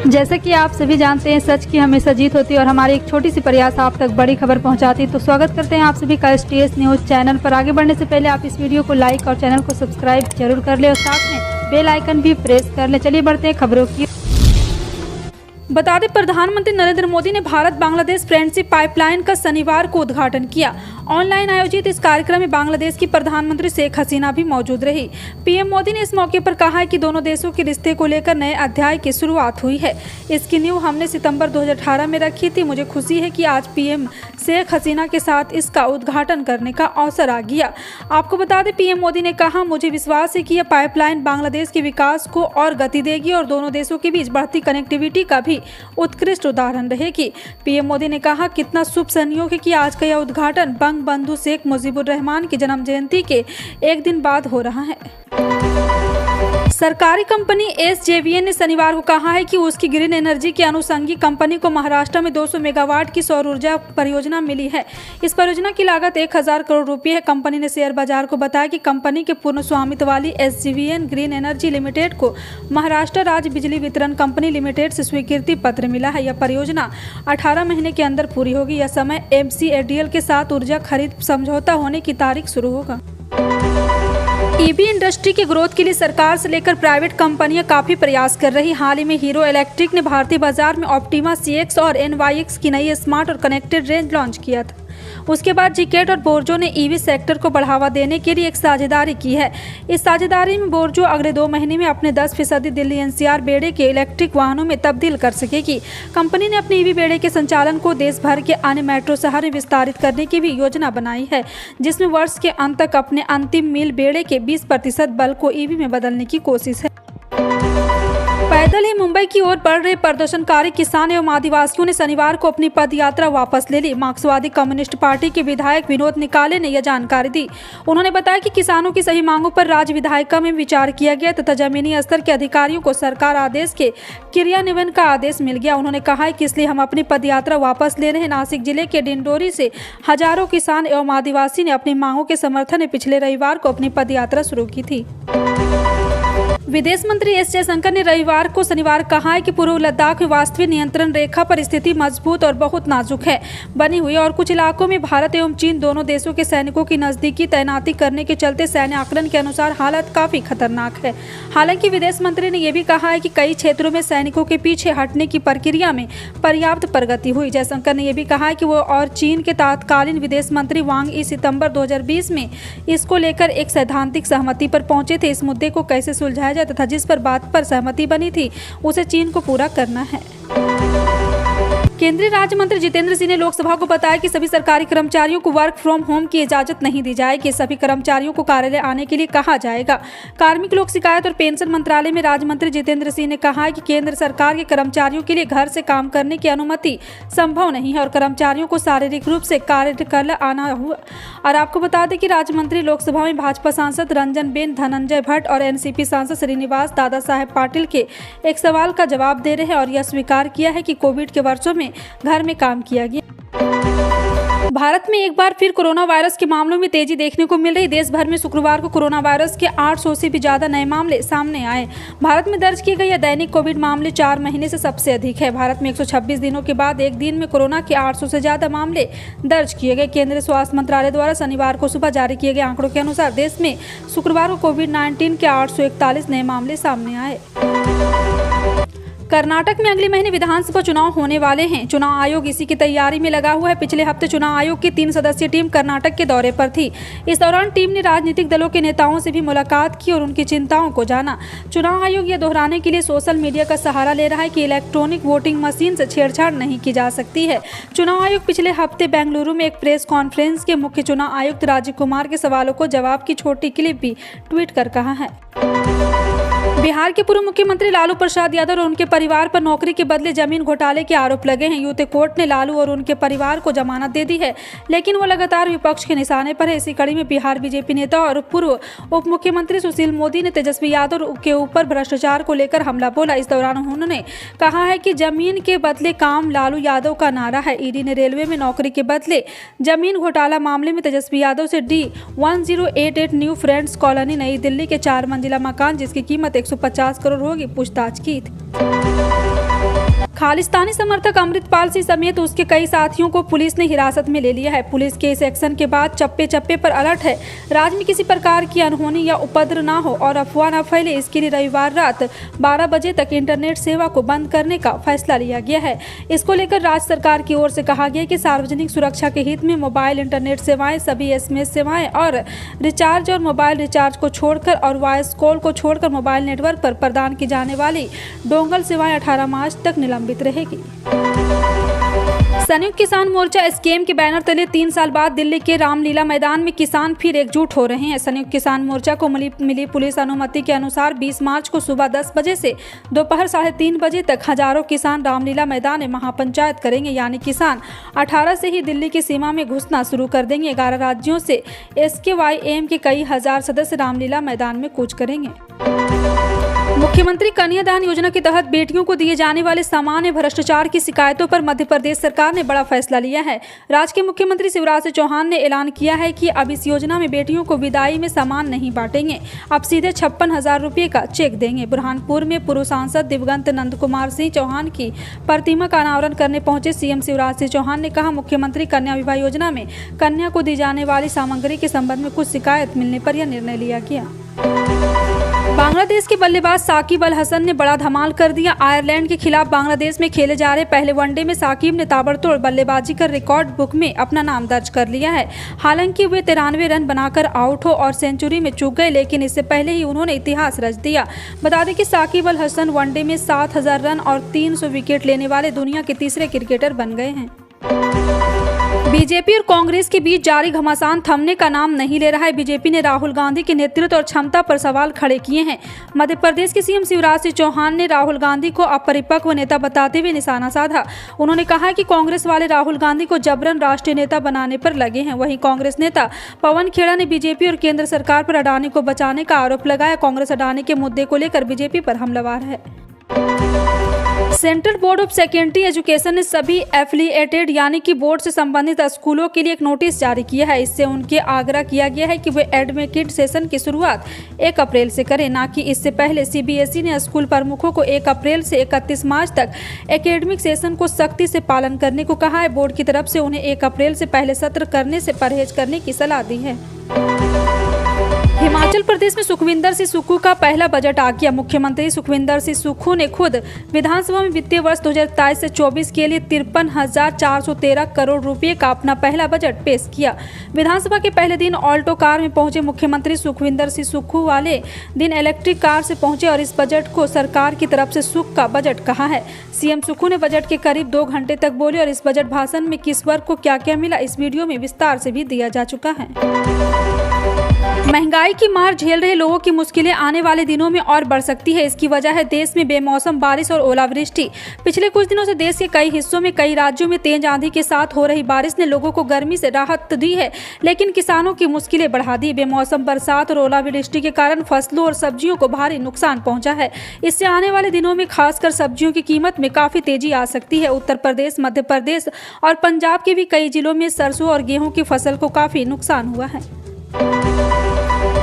जैसा कि आप सभी जानते हैं, सच की हमेशा जीत होती है और हमारी एक छोटी सी प्रयास आप तक बड़ी खबर पहुंचाती है। तो स्वागत करते हैं आप सभी का STS न्यूज़ चैनल पर। आगे बढ़ने से पहले आप इस वीडियो को लाइक और चैनल को सब्सक्राइब जरूर कर ले और साथ में बेल आइकन भी प्रेस कर ले। चलिए बढ़ते हैं खबरों की। बता दें, प्रधानमंत्री नरेंद्र मोदी ने भारत बांग्लादेश फ्रेंडशिप पाइपलाइन का शनिवार को उद्घाटन किया। ऑनलाइन आयोजित इस कार्यक्रम में बांग्लादेश की प्रधानमंत्री शेख हसीना भी मौजूद रही। पीएम मोदी ने इस मौके पर कहा है कि दोनों देशों के रिश्ते को लेकर नए अध्याय की शुरुआत हुई है। इसकी नींव हमने सितंबर 2018 में रखी थी। मुझे खुशी है कि आज पीएम शेख हसीना के साथ इसका उद्घाटन करने का अवसर आ गया। आपको बता दें, पीएम मोदी ने कहा, मुझे विश्वास है कि यह पाइपलाइन बांग्लादेश के विकास को और गति देगी और दोनों देशों के बीच बढ़ती कनेक्टिविटी का भी उत्कृष्ट उदाहरण रहेगी। पीएम मोदी ने कहा, कितना शुभ संयोग है कि आज का यह उद्घाटन बंगबंधु शेख मुजीबुर रहमान की जन्म जयंती के एक दिन बाद हो रहा है। सरकारी कंपनी SJVN ने शनिवार को कहा है कि उसकी ग्रीन एनर्जी की अनुषंगी कंपनी को महाराष्ट्र में 200 मेगावाट की सौर ऊर्जा परियोजना मिली है। इस परियोजना की लागत 1000 करोड़ रुपये है। कंपनी ने शेयर बाजार को बताया कि कंपनी के पूर्ण स्वामित्व वाली SJVN ग्रीन एनर्जी लिमिटेड को महाराष्ट्र राज्य बिजली वितरण कंपनी लिमिटेड से स्वीकृति पत्र मिला है। यह परियोजना 18 महीने के अंदर पूरी होगी। यह समय MCADL के साथ ऊर्जा खरीद समझौता होने की तारीख शुरू होगा। EV इंडस्ट्री के ग्रोथ के लिए सरकार से लेकर प्राइवेट कंपनियां काफी प्रयास कर रही। हाल ही में हीरो इलेक्ट्रिक ने भारतीय बाजार में ऑप्टिमा CX और NYX की नई स्मार्ट और कनेक्टेड रेंज लॉन्च किया था। उसके बाद जिकेट और बोर्जो ने EV सेक्टर को बढ़ावा देने के लिए एक साझेदारी की है। इस साझेदारी में बोर्जो अगले 2 महीने में अपने 10% दिल्ली NCR बेड़े के इलेक्ट्रिक वाहनों में तब्दील कर सकेगी। कंपनी ने अपने EV बेड़े के संचालन को देश भर के अन्य मेट्रो शहर में विस्तारित करने की भी योजना बनाई है, जिसमें वर्ष के अंत तक अपने अंतिम मील बेड़े के 20% बल को EV में बदलने की कोशिश है। पैदल ही मुंबई की ओर बढ़ रहे प्रदर्शनकारी किसान एवं आदिवासियों ने शनिवार को अपनी पदयात्रा वापस ले ली। मार्क्सवादी कम्युनिस्ट पार्टी के विधायक विनोद निकाले ने यह जानकारी दी। उन्होंने बताया कि किसानों की सही मांगों पर राज्य विधायिका में विचार किया गया तथा जमीनी स्तर के अधिकारियों को सरकार आदेश के क्रियान्वयन का आदेश मिल गया। उन्होंने कहा है कि इसलिए हम अपनी पदयात्रा वापस ले रहे हैं। नासिक जिले के डिंडोरी से हजारों किसान एवं आदिवासी ने अपनी मांगों के समर्थन में पिछले रविवार को अपनी पदयात्रा शुरू की थी। विदेश मंत्री S जयशंकर ने रविवार को शनिवार कहा है कि पूर्व लद्दाख में वास्तविक नियंत्रण रेखा पर स्थिति मजबूत और बहुत नाजुक है बनी हुई और कुछ इलाकों में भारत एवं चीन दोनों देशों के सैनिकों की नजदीकी तैनाती करने के चलते सैन्य आकलन के अनुसार हालत काफी खतरनाक है। हालांकि विदेश मंत्री ने यह भी कहा है कि कई क्षेत्रों में सैनिकों के पीछे हटने की प्रक्रिया में पर्याप्त प्रगति हुई। जयशंकर ने यह भी कहा है कि वो और चीन के तत्कालीन विदेश मंत्री वांग यी सितंबर 2020 में इसको लेकर एक सैद्धांतिक सहमति पर पहुंचे थे। इस मुद्दे को कैसे सुलझाया तथा जिस पर बात पर सहमति बनी थी उसे चीन को पूरा करना है। केंद्रीय राज्य मंत्री जितेंद्र सिंह ने लोकसभा को बताया कि सभी सरकारी कर्मचारियों को वर्क फ्रॉम होम की इजाजत नहीं दी जाएगी। सभी कर्मचारियों को कार्यालय आने के लिए कहा जाएगा। कार्मिक लोक शिकायत और पेंशन मंत्रालय में राज्य मंत्री जितेंद्र सिंह ने कहा है कि केंद्र सरकार के कर्मचारियों के लिए घर से काम करने की अनुमति संभव नहीं है और कर्मचारियों को शारीरिक रूप से कार्यस्थल आना हुआ। और आपको बता दें कि राज्य मंत्री लोकसभा में भाजपा सांसद रंजन बेन, धनंजय भट्ट और NCP सांसद श्रीनिवास दादा साहेब पाटिल के एक सवाल का जवाब दे रहे हैं और यह स्वीकार किया है कि कोविड के वर्षों में घर में काम किया गया। भारत में एक बार फिर कोरोना वायरस के मामलों में तेजी देखने को मिल रही। देश भर में शुक्रवार को कोरोना वायरस के 800 से भी ज्यादा नए मामले सामने आए। भारत में दर्ज किए गए यह दैनिक कोविड मामले 4 महीने से सबसे अधिक है। भारत में 126 दिनों के बाद एक दिन में कोरोना के 800 से ज्यादा मामले दर्ज किए गए। केंद्रीय स्वास्थ्य मंत्रालय द्वारा शनिवार को सुबह जारी किए गए आंकड़ों के अनुसार देश में शुक्रवार को कोविड-19 के 841 नए मामले सामने आए। कर्नाटक में अगले महीने विधानसभा चुनाव होने वाले हैं। चुनाव आयोग इसी की तैयारी में लगा हुआ है। पिछले हफ्ते चुनाव आयोग की 3 सदस्यीय टीम कर्नाटक के दौरे पर थी। इस दौरान टीम ने राजनीतिक दलों के नेताओं से भी मुलाकात की और उनकी चिंताओं को जाना। चुनाव आयोग यह दोहराने के लिए सोशल मीडिया का सहारा ले रहा है कि इलेक्ट्रॉनिक वोटिंग मशीन से छेड़छाड़ नहीं की जा सकती है। चुनाव आयोग पिछले हफ्ते बेंगलुरु में एक प्रेस कॉन्फ्रेंस के मुख्य चुनाव आयुक्त राजीव कुमार के सवालों को जवाब की छोटी क्लिप भी ट्वीट कर कहा है। बिहार के पूर्व मुख्यमंत्री लालू प्रसाद यादव और उनके परिवार पर नौकरी के बदले जमीन घोटाले के आरोप लगे हैं। यूपी कोर्ट ने लालू और उनके परिवार को जमानत दे दी है, लेकिन वो लगातार विपक्ष के निशाने पर है। इसी कड़ी में बिहार बीजेपी नेता और पूर्व उप मुख्यमंत्री सुशील मोदी ने तेजस्वी यादव के ऊपर भ्रष्टाचार को लेकर हमला बोला। इस दौरान उन्होंने कहा है कि जमीन के बदले काम लालू यादव का नारा है। ईडी ने रेलवे में नौकरी के बदले जमीन घोटाला मामले में तेजस्वी यादव से D1088 न्यू फ्रेंड्स कॉलोनी नई दिल्ली के 4 मंजिला मकान जिसकी कीमत 150 करोड़ होगी पूछताछ की थी। खालिस्तानी समर्थक अमृतपाल सिंह समेत उसके कई साथियों को पुलिस ने हिरासत में ले लिया है। पुलिस के इस एक्शन के बाद चप्पे चप्पे पर अलर्ट है। राज्य में किसी प्रकार की अनहोनी या उपद्रव ना हो और अफवाह न फैले, इसके लिए रविवार रात 12 बजे तक इंटरनेट सेवा को बंद करने का फैसला लिया गया है। इसको लेकर राज्य सरकार की ओर से कहा गया कि सार्वजनिक सुरक्षा के हित में मोबाइल इंटरनेट सेवाएं, सभी SMS सेवाएं और रिचार्ज और मोबाइल रिचार्ज को छोड़कर और वॉइस कॉल को छोड़कर मोबाइल नेटवर्क पर प्रदान की जाने वाली डोंगल सेवाएं 18 मार्च तक निलंबित रहेगी। संयुक्त किसान मोर्चा स्कीम के बैनर तले 3 साल बाद दिल्ली के रामलीला मैदान में किसान फिर एकजुट हो रहे हैं। संयुक्त किसान मोर्चा को मिली पुलिस अनुमति के अनुसार 20 मार्च को सुबह 10 बजे से दोपहर 3:30 बजे तक हजारों किसान रामलीला मैदान में महापंचायत करेंगे। यानी किसान 18 से ही दिल्ली की सीमा में घुसना शुरू कर देंगे। 11 राज्यों से SKYM के कई हजार सदस्य रामलीला मैदान में कूच करेंगे। मुख्यमंत्री कन्यादान योजना के तहत बेटियों को दिए जाने वाले सामान्य भ्रष्टाचार की शिकायतों पर मध्य प्रदेश सरकार ने बड़ा फैसला लिया है। राज्य के मुख्यमंत्री शिवराज सिंह चौहान ने ऐलान किया है कि अब इस योजना में बेटियों को विदाई में सामान नहीं बांटेंगे, अब सीधे 56,000 रुपये का चेक देंगे। बुरहानपुर में पूर्व सांसद दिवंगत नंद कुमार सिंह चौहान की प्रतिमा का अनावरण करने पहुंचे CM शिवराज सिंह चौहान ने कहा, मुख्यमंत्री कन्या विवाह योजना में कन्या को दी जाने वाली सामग्री के संबंध में कुछ शिकायत मिलने पर यह निर्णय लिया गया। बांग्लादेश के बल्लेबाज साकिब अल हसन ने बड़ा धमाल कर दिया। आयरलैंड के खिलाफ बांग्लादेश में खेले जा रहे पहले वनडे में साकिब ने ताबड़तोड़ बल्लेबाजी कर रिकॉर्ड बुक में अपना नाम दर्ज कर लिया है। हालांकि वे 93 रन बनाकर आउट हो और सेंचुरी में चूक गए, लेकिन इससे पहले ही उन्होंने इतिहास रच दिया। बता दें कि साकिब अल हसन वनडे में 7,000 रन और 300 विकेट लेने वाले दुनिया के तीसरे क्रिकेटर बन गए हैं। बीजेपी और कांग्रेस के बीच जारी घमासान थमने का नाम नहीं ले रहा है। बीजेपी ने राहुल गांधी के नेतृत्व और क्षमता पर सवाल खड़े किए हैं। मध्य प्रदेश के CM शिवराज सिंह चौहान ने राहुल गांधी को अपरिपक्व नेता बताते हुए निशाना साधा। उन्होंने कहा कि कांग्रेस वाले राहुल गांधी को जबरन राष्ट्रीय नेता बनाने पर लगे हैं। वहीं कांग्रेस नेता पवन खेड़ा ने बीजेपी और केंद्र सरकार पर अडानी को बचाने का आरोप लगाया। कांग्रेस अडानी के मुद्दे को लेकर बीजेपी पर हमलावर है। Central board of secondary education ने सभी एफिलिएटेड यानी कि बोर्ड से संबंधित स्कूलों के लिए एक नोटिस जारी किया है। इससे उनके आग्रह किया गया है कि वे एडमिटेड सेशन की शुरुआत 1 अप्रैल से करें, ना कि इससे पहले। CBSE ने स्कूल प्रमुखों को 1 अप्रैल से 31 मार्च तक एकेडमिक सेशन को सख्ती से पालन करने को कहा है। बोर्ड की तरफ से उन्हें 1 अप्रैल से पहले सत्र करने से परहेज करने की सलाह दी है। हिमाचल प्रदेश में सुखविंदर सिंह सुक्खू का पहला बजट आ गया। मुख्यमंत्री सुखविंदर सिंह सुक्खू ने खुद विधानसभा में वित्तीय वर्ष 2023 से 24 के लिए 53,413 करोड़ रुपए का अपना पहला बजट पेश किया। विधानसभा के पहले दिन ऑल्टो कार में पहुंचे मुख्यमंत्री सुखविंदर सिंह सुक्खू वाले दिन इलेक्ट्रिक कार से पहुंचे और इस बजट को सरकार की तरफ से सुख का बजट कहा है। CM सुक्खू ने बजट के करीब 2 घंटे तक बोले और इस बजट भाषण में किस वर्ग को क्या क्या मिला इस वीडियो में विस्तार से भी दिया जा चुका है। महंगाई की मार झेल रहे लोगों की मुश्किलें आने वाले दिनों में और बढ़ सकती है। इसकी वजह है देश में बेमौसम बारिश और ओलावृष्टि। पिछले कुछ दिनों से देश के कई हिस्सों में कई राज्यों में तेज आंधी के साथ हो रही बारिश ने लोगों को गर्मी से राहत दी है, लेकिन किसानों की मुश्किलें बढ़ा दी। बेमौसम बरसात और ओलावृष्टि के कारण फसलों और सब्जियों को भारी नुकसान पहुंचा है। इससे आने वाले दिनों में खासकर सब्जियों की कीमत में काफी तेजी आ सकती है। उत्तर प्रदेश, मध्य प्रदेश और पंजाब के भी कई जिलों में सरसों और गेहूं की फसल को काफी नुकसान हुआ है।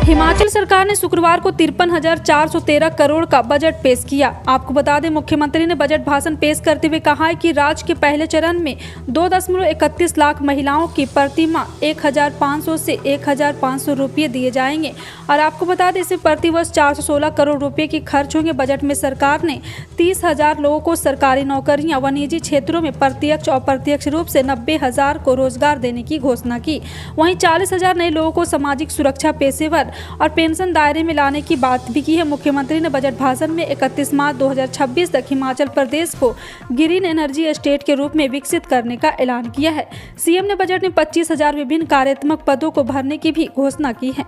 हिमाचल सरकार ने शुक्रवार को 53,413 करोड़ का बजट पेश किया। आपको बता दें, मुख्यमंत्री ने बजट भाषण पेश करते हुए कहा है कि राज्य के पहले चरण में 2.31 लाख महिलाओं की प्रतिमाह 1,500 से 1,500 रुपये दिए जाएंगे और आपको बता दें इससे प्रतिवर्ष 416 करोड़ रुपए की खर्च होंगे। बजट में सरकार ने 30,000 लोगों को सरकारी नौकरियां व निजी क्षेत्रों में प्रत्यक्ष और अप्रत्यक्ष रूप से 90,000 को रोजगार देने की घोषणा की। वहीं 40,000 नए लोगों को सामाजिक सुरक्षा, पेशेवर और पेंशन दायरे में लाने की बात भी की है। मुख्यमंत्री ने बजट भाषण में 31 मार्च 2026 तक हिमाचल प्रदेश को ग्रीन एनर्जी स्टेट के रूप में विकसित करने का ऐलान किया है। CM ने बजट में 25,000 विभिन्न कार्यात्मक पदों को भरने की भी घोषणा की है।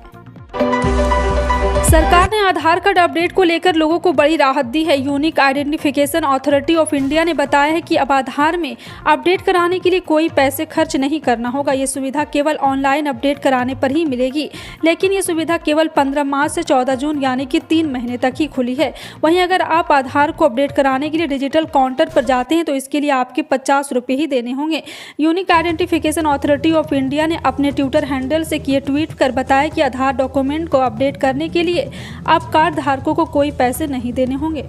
सरकार ने आधार कार्ड अपडेट को लेकर लोगों को बड़ी राहत दी है। Unique identification authority of India ने बताया है कि अब आधार में अपडेट कराने के लिए कोई पैसे खर्च नहीं करना होगा। ये सुविधा केवल ऑनलाइन अपडेट कराने पर ही मिलेगी, लेकिन ये सुविधा केवल 15 मार्च से 14 जून यानी कि 3 महीने तक ही खुली है। वहीं अगर आप आधार को अपडेट कराने के लिए डिजिटल काउंटर पर जाते हैं तो इसके लिए आपके 50 रुपये ही देने होंगे। Unique identification authority of India ने अपने ट्विटर हैंडल से किए ट्वीट कर बताया कि आधार डॉक्यूमेंट को अपडेट करने के लिए अब कार्ड धारकों को कोई पैसे नहीं देने होंगे।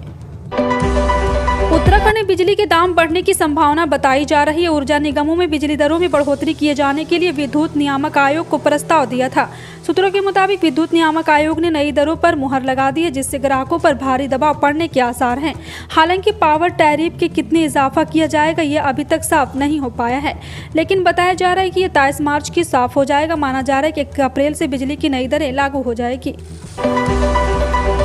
उत्तराखंड में बिजली के दाम बढ़ने की संभावना बताई जा रही है। ऊर्जा निगमों में बिजली दरों में बढ़ोतरी किए जाने के लिए विद्युत नियामक आयोग को प्रस्ताव दिया था। सूत्रों के मुताबिक विद्युत नियामक आयोग ने नई दरों पर मुहर लगा दी है, जिससे ग्राहकों पर भारी दबाव पड़ने के आसार हैं। हालांकि पावर टैरिफ के कितने इजाफा किया जाएगा यह अभी तक साफ नहीं हो पाया है, लेकिन बताया जा रहा है कि यह 23 मार्च की साफ हो जाएगा। माना जा रहा है कि 1 अप्रैल से बिजली की नई दरें लागू हो जाएगी।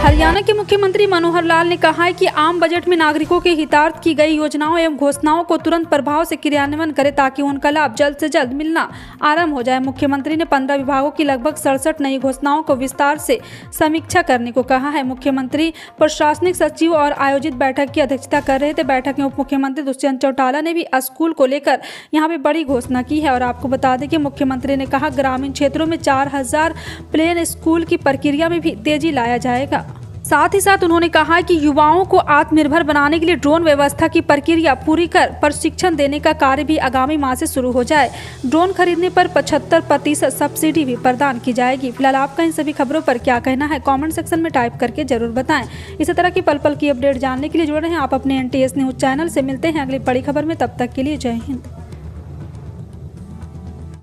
हरियाणा के मुख्यमंत्री मनोहर लाल ने कहा है कि आम बजट में नागरिकों के हितार्थ की गई योजनाओं एवं घोषणाओं को तुरंत प्रभाव से क्रियान्वयन करें ताकि उनका लाभ जल्द से जल्द मिलना आरंभ हो जाए। मुख्यमंत्री ने 15 विभागों की लगभग 67 नई घोषणाओं को विस्तार से समीक्षा करने को कहा है। मुख्यमंत्री प्रशासनिक सचिव और आयोजित बैठक की अध्यक्षता कर रहे थे। बैठक में उप मुख्यमंत्री दुष्यंत चौटाला ने भी स्कूल को लेकर यहाँ पे बड़ी घोषणा की है। और आपको बता दें कि मुख्यमंत्री ने कहा ग्रामीण क्षेत्रों में 4000 प्लेन स्कूल की प्रक्रिया में भी तेजी लाया जाएगा। साथ ही साथ उन्होंने कहा कि युवाओं को आत्मनिर्भर बनाने के लिए ड्रोन व्यवस्था की प्रक्रिया पूरी कर प्रशिक्षण देने का कार्य भी आगामी माह से शुरू हो जाए। ड्रोन खरीदने पर 75% सब्सिडी भी प्रदान की जाएगी। फिलहाल आपका इन सभी खबरों पर क्या कहना है कमेंट सेक्शन में टाइप करके जरूर बताएं। इसी तरह की पल पल की अपडेट जानने के लिए जुड़े रहें आप अपने NTS न्यूज चैनल से। मिलते हैं अगली बड़ी खबर में, तब तक के लिए जय हिंद।